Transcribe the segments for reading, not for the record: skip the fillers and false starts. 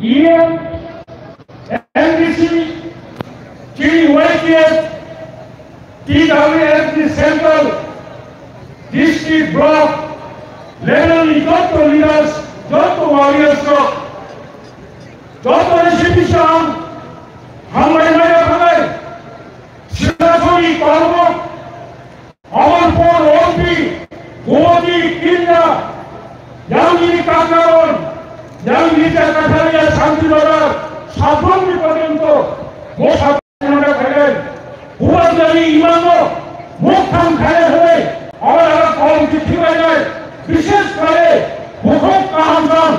EM, NDC, TYTF, TWFD Central, District Block, level যত leaders, যত warriors, যত institution, হামলায় ভাবে সরাসরি কর্ম অমরপুর ওপি গোমতী কিল্লা জাহাঙ্গীর কাকারন জাহাঙ্গীর কাঠারিয়া শান্তিনগর সাতবন্দি পর্যন্ত মোসাফিরা ফেলেন ভুয়াজারি ইমাম মুখাম খায় হয়ে আমরা কম চিঠি হয়ে যায় বিশেষ করে মুখক কাহান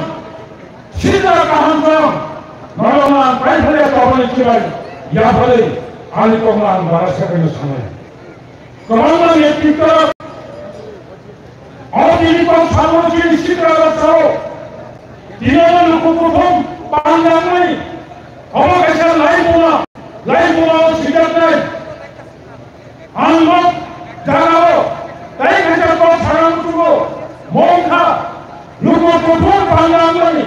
সিদ্ধা কাহান নরমান প্রাইভেট কবলে ছিলেন ইয়া ফলে আলী কমলান বারাসাকের সামনে কমলা নেতৃত্ব অতিরিক্ত সামগ্রী নিশ্চিত সহ তৃণমূল প্রথম বাংলায় অবকাশের লাইভ সিদ্ধান্ত নেয় আন্দোলন জানাও তাই কাছে সারাংশুভ মৌখা লোক প্রথম বাংলা আন্দোলনে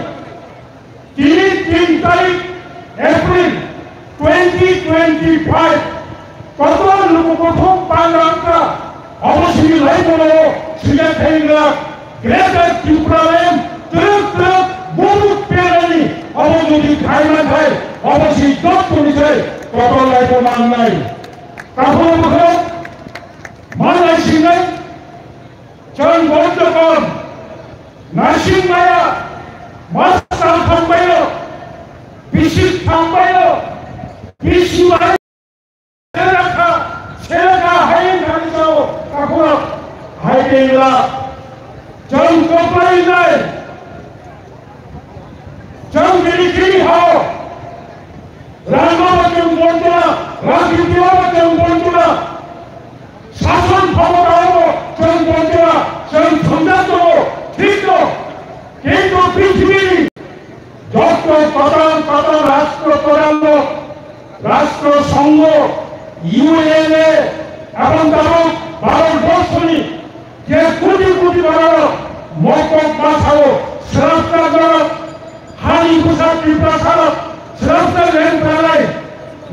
3 তারিখ এপ্রিল 2025 কত লোক প্রথম বাংলা অবশ্যই লাইভ সিদ্ধান্ত গ্রেটার ত্রিপুরালেন বহুত পেরানি অবধি খায় না খায় অবশ্যই যত বিষয় কত লাইভ মান নাই কাপড় মুখে মানলাই সিংহ চরণ বৌদ্ধকর নাসিং মায়া মাস্টার থাম্বাইল বিশিক থাম্বাইল বিশিবাই সেরেখা হাইন খালিসাও কাপড় হাইটেইলা চরণ কোপাই নাই চরণ গিরি হও রামবাবুকে বন্ধুরা রাজনীতিবাবুকে বন্ধুরা শাসন ক্ষমতা হবো চরণ বন্ধুরা চরণ সন্ধ্যা দেবো ঠিক তো কিন্তু পৃথিবী যত প্রধান রাষ্ট্র প্রধান রাষ্ট্র সংঘ ইউএনএ এবং ভারতবর্ষী যে কোটি বাড়ানো মকক বাঁচাও শ্রদ্ধা করো হানি ঘোষা ত্রিপুরা সারক শ্রদ্ধা রেন ফেলাই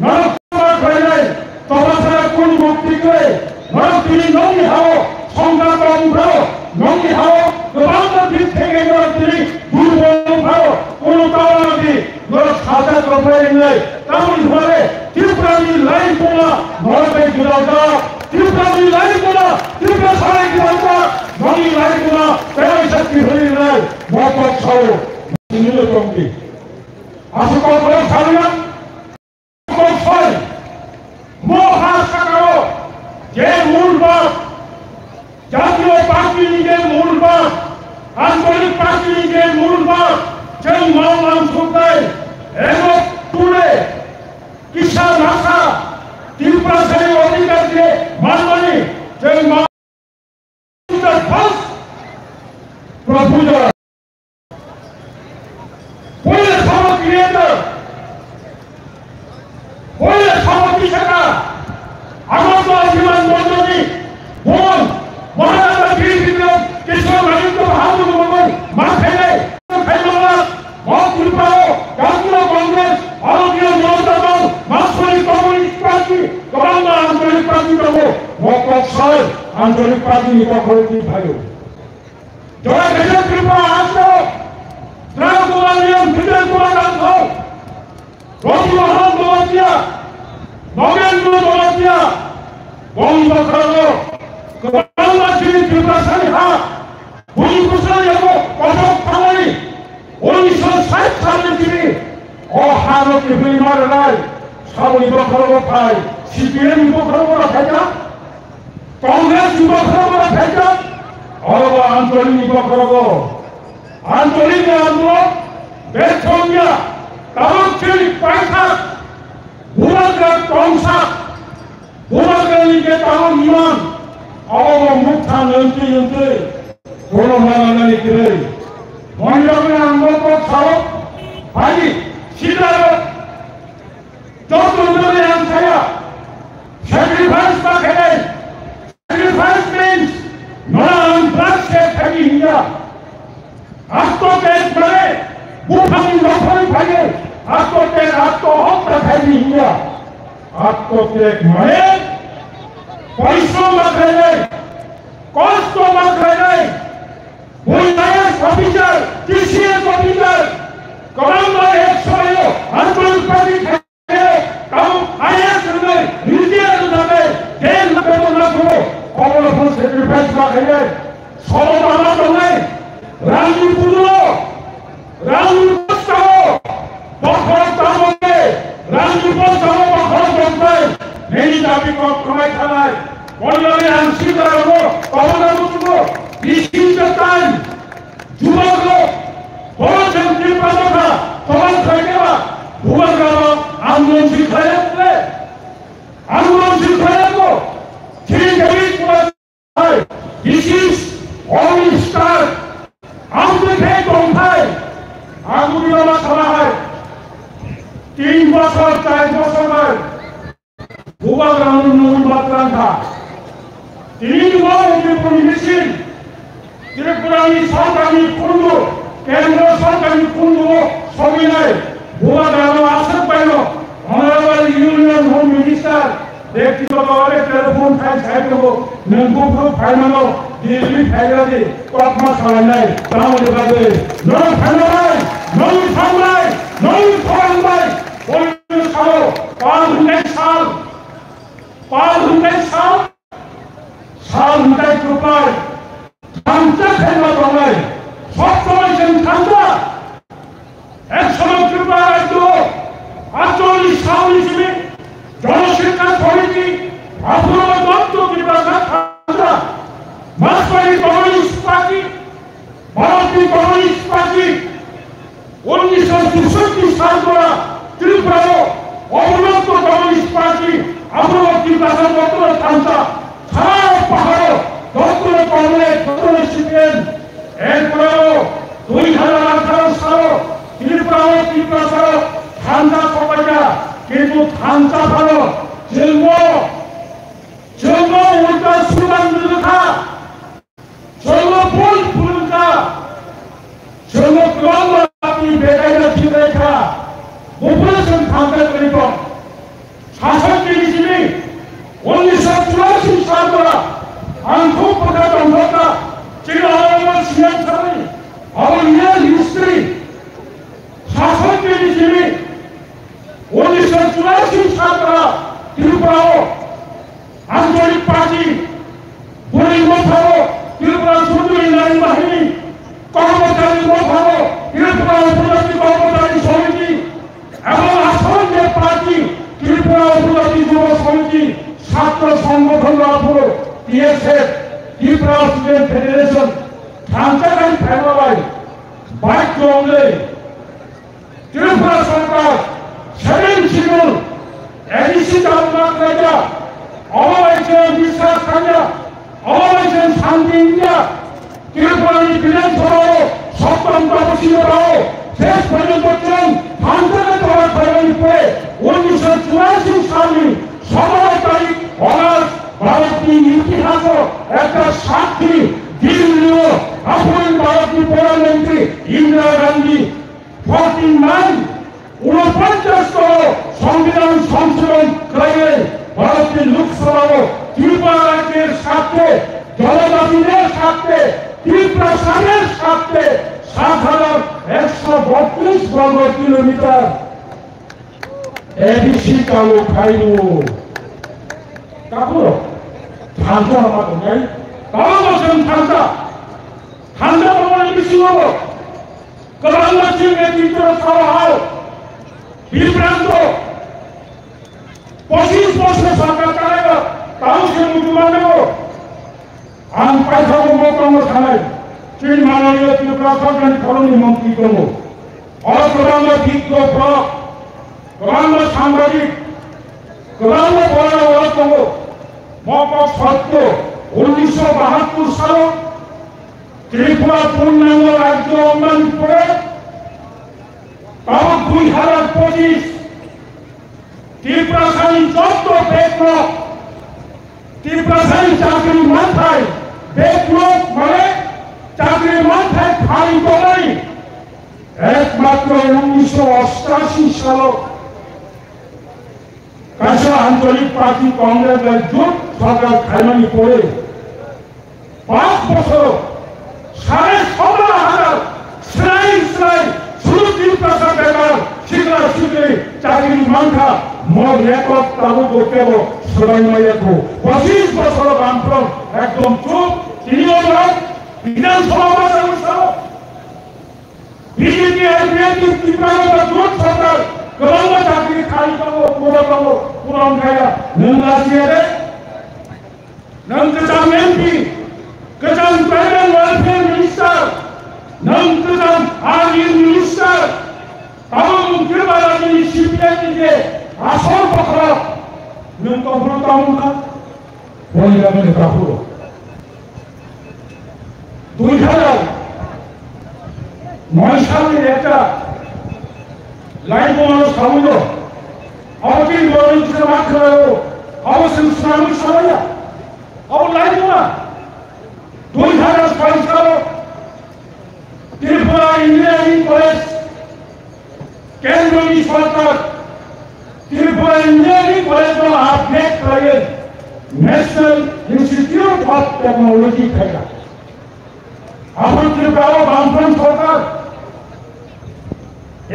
নরক হয়ে যায় তবা ছাড়া কোন মুক্তি করে নরক তিনি নঙ্গি হাও সংঘাত অংশ নঙ্গি হাও বাংলা দিক থেকে নরক তিনি দুর্বল ভাও কোন তাওয়ারি নরক সাজা করবে নেই তেমন ধরে ত্রিপুরানি লাইন পোলা নরকে গিরাওটা ত্রিপুরানি লাইন পোলা ত্রিপুরা সারে গিরাওটা নঙ্গি লাইন পোলা পেরাই শক্তি হয়ে নাই মকক ছাও নিল কমতি আসো কত ছাড়িয়া মকক ছয় মহাসাগর যে মূলবাদ জাতীয় পার্টি নিজের মূলবাদ আঞ্চলিক পার্টি নিজের মূলবাদ সেই মাওলান সুলতান এবং তুলে কিষাণ ভাষা ত্রিপুরা সেই অধিকার দিয়ে মানবনি সেই প্রভুজ পয়লা সামগ্রী শেখা আগত বিমানবন্দরী ভবন মহারাজা গিরি বিপ্লব কৃষ্ণ রাজেন্দ্র বাহাদুর ভবন মা ফেলে কংগ্রেস ভারতীয় জনতা দল মার্ক্সবাদী কমিউনিস্ট পার্টি বাংলা আঞ্চলিক পার্টি দেব মকক ছয় আঞ্চলিক পার্টি নিপক্ষী ভাই যারা দেশের ত্রিপুরা আসলো ত্রাণ নিয়ম বিজয় কুমার গান্ধ রঘুমোহন দোলাতিয়া নগেন্দ্র দোলাতিয়া বন্ধ করলো বাংলা শ্রী ত্রিপুরা সারিহা ভূমিভূষণ এবং অশোক থামানি 1960 সালে তিনি অহারকে বিমার নাই সামরিক বখরবথায় সিপিএম বখরবথায় না কংগ্রেস বখরবথায় না অরব আঞ্চলিক বখরব আঞ্চলিক আন্দোলন ব্যর্থ হইয়া কারণ পয়সা ভূরাগার কংসা ভূরাগারীকে কারণ ইমান অব মুখা নন্তে কোন মানানি করে মহিলাদের আন্দোলন ছাড়ো ভাই সিদ্ধার যত ধরে আনছায়া স্যাক্রিফাইস না খেলে স্যাক্রিফাইস মিন্স নন ব্লাডশেড থাকি হিয়া আত্মত্যাগ করে বুখারি যখনই থাকে আত্মত্যাগ আত্মহত্যা খাইনি ইন্ডিয়া। আত্মত্যাগ মানে পরিশ্রম মাথায় নেই, কষ্ট মাথায় নেই। IAS officer, TCS officer, commander এক সময় আন্তর্জাতিক কারণ আইএএস নিজের নামে দেশ বেতন না করো অবলম্বন স্যাক্রিফাইস মাথায় সরব আমার নেই। রাজনীতি পুজো রাজনীতি মেরি দাবি কমাই খেলায় বললে আংশিকতা হবো কমনা বুঝবো বিশিষ্টতায় যুবক বলছেন কৃপা তোমার থাকেবা ভুবন গেল আন্দোলন শিখায় রাখলে আন্দোলন শিখায় রাখবো ঠিক এই বিশেষ অনিষ্টার আমাদের খেয়ে গন্ধায় আগুন জমা করা হয় 3 বছর 4 বছর হয় ভূভাগ উন্নয়ন বার্তা মিছিল ত্রিপুরানি সরকারি কুণ্ড কেন্দ্র সরকারি কুণ্ড সবই নাই ভূভাগ আসন পাইল অনারেবল ইউনিয়ন হোম মিনিস্টার ব্যক্তিগতভাবে টেলিফোন ফাইল সাইড দেবো নঙ্গুপুর ফাইনাল দিল্লি ফাইনালে কখনো সরাই নাই তাহলে বাদে নয় ফাইনাল নয় ফাইনাল নয় ফাইনাল পরিবেশ সাল 500 সাল উঠাই রূপায় ঠান্ডা খেলা বাংলায় সবসময় সেন ঠান্ডা এক সময় কৃপা রাজ্য 48 সাল হিসেবে জনশিক্ষা সমিতি অপূর্ব দত্ত কৃপা ঠান্ডা মার্কসবাদী কমিউনিস্ট পার্টি ভারতীয় কমিউনিস্ট পার্টি 1964 সাল করা ত্রিপুরা অবনত কমিউনিস্ট পার্টি অগ্রবর্তী ভাষা দত্ত ঠান্ডা সারা পাহাড় দত্ত কমলে দত্ত শিখেন এরপরেও 2018 সাল ত্রিপুরা সাল ঠান্ডা কমাইয়া কিন্তু ঠান্ডা ভালো জন্ম উল্টা সুবান লেখা জন্ম ফুল ফুলকা জন্ম ক্রম আপনি বেকায়দা ঠিক রেখা অপারেশন ঠান্ডা করিব শাসক হিসেবে 1984 সাল করা আংখোক প্রকাশ অন্ধতা ছিল আমার সিএম সাহেব আমার ইয়ার হিস্ট্রি শাসক হিসেবে 1984 সাল করা ত্রিপুরা আঞ্চলিক পার্টি পরিমথাও ত্রিপুরা সুন্দরী নারী বাহিনী কর্মচারী মথাও ত্রিপুরা উপজাতি কর্মচারী সমিতি এবং আসন যে পার্টি ত্রিপুরা উপজাতি যুব সমিতি ছাত্র সংগঠন টিএসএফ ত্রিপুরা স্টুডেন্ট ফেডারেশন ঢাঞ্চাকারী ফেলায় বাক্য অনুযায়ী ত্রিপুরা সরকার 7 শিডিউল এডিসি চালনা রাজা অবৈধ বিশ্বাস রাজা অবৈধ শান্তি ইন্ডিয়া ত্রিপুরানি বিধানসভা সপ্তম তপশিলরাও শেষ পর্যন্ত ধানচাকা করা করার পরে 1984 সালে 17 তারিখ অগাস্ট ভারতীয় ইতিহাস একটা সাক্ষী দিল্লিও আপন ভারতীয় প্রধানমন্ত্রী ইন্দিরা গান্ধী 49 সংবিধান সংশোধন করে ভারতের লোকসভা ত্রিপুরা রাজ্যের স্বার্থে জনজাতিদের স্বার্থে ত্রিপুরা সারের স্বার্থে 7,132 বর্গ কিলোমিটার এডিসি কালো খাইলো কাপড় ঠান্ডা আমার নাই কালো বসেন ঠান্ডা ঠান্ডা প্রমাণ বেশি হবো কলাঙ্গা সিং নেতৃত্ব খাওয়া হয় বিভ্রান্ত 25 বছর সরকার চালাইবা তাও সে মুসলমান নেব আম পয়সা মতম খানাই চীন মাননীয় ত্রিপুরা সরকার কলোনি মন্ত্রী করব অপ্রধান্য বিজ্ঞ প্রধান্য সাংবাদিক প্রধান্য বলা করব মকক সত্য 1972 সাল ত্রিপুরা পূর্ণাঙ্গ রাজ্য উন্নয়ন করে তাও 2025 ত্রিপুরা সাইন যত বেতন ত্রিপুরা সাইন চাকরি মাথায় বেতন মানে চাকরির মাথায় খালি কমাই একমাত্র 1988 সাল কাছা আঞ্চলিক পার্টি কংগ্রেসের জোট সরকার খাইমানি করে 5 বছর 17,500 সেলাই শুধু 3% বেকার শিক্ষার্থী চাকরি মাংখা মোর রেকর্ড চালু করতে হবে সবাই মাইয়াকো 25 বছর বামফ্রন্ট একদম চুপ তৃণমূল বিধানসভা অনুষ্ঠান বিজেপি আর বিএনপি ত্রিপুরা জোট সরকার গোলাম চাকরি খালি পাবো পুরন খায়া মুঙ্গাসিয়া রে নাম কেচাম এমপি কেচাম ট্রাইবাল ওয়েলফেয়ার মিনিস্টার নাম কেচাম আর্মি মিনিস্টার তাম কিরবালা যিনি সিপিআই থেকে আসল পকড়া নাম কখনো তামুকা বলে যাবেন কাপুর 2009 সালের একটা লাইভ মানুষ সামুদ্র অবশ্যই মানুষের মাধ্যমে অবশ্যই শ্রমিক সবাই অব লাইভ না 2006 সাল ত্রিপুরা ইঞ্জিনিয়ারিং কলেজ কেন্দ্রীয় সরকার ত্রিপুরা ইঞ্জিনিয়ারিং কলেজ আপডেট করে ন্যাশনাল ইনস্টিটিউট অফ টেকনোলজি থেকে আমার ত্রিপুরা বামফ্রন্ট সরকার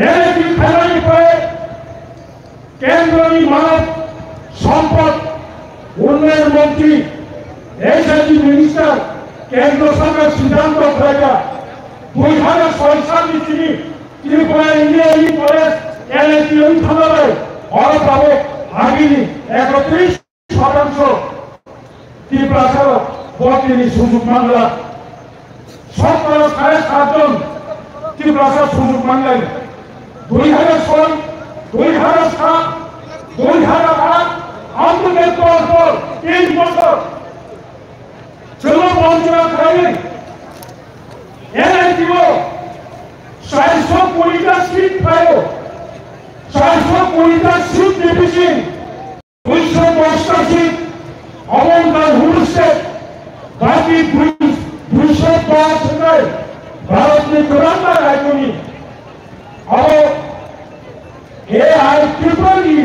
এনএপি ফেলানি করে কেন্দ্রীয় মানব সম্পদ উন্নয়ন মন্ত্রী এসএসজি মিনিস্টার কেন্দ্র সরকার সিদ্ধান্ত হয়েছে 2006 সালে তিনি ত্রিপুরা ইঞ্জিনিয়ারিং কলেজ এনএপি অনুসন্ধানে অর্থাৎ আগামী 31% ত্রিপুরা বর্তমানে সুযোগ বাংলা সরকার 7.5 জন ত্রিপুরা সুযোগ বাংলায় 2006 2007 2008 আন্দোলনের পর 3 বছর চলো বঞ্চনা খাইনি এনআইটিও 420টা সিট পাইল 420টা সিট ডিভিশন 210টা সিট অবন্দার হুলসে বাকি 210 है भारत में चौरानवे राज्यों में और ये आज त्रिपुरी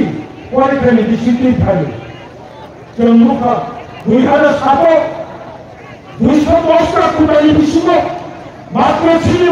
क्वालिटी डिस्ट्रिक्ट है जम्मू का 2007 210 का कुटाई विश्व मात्र चीनी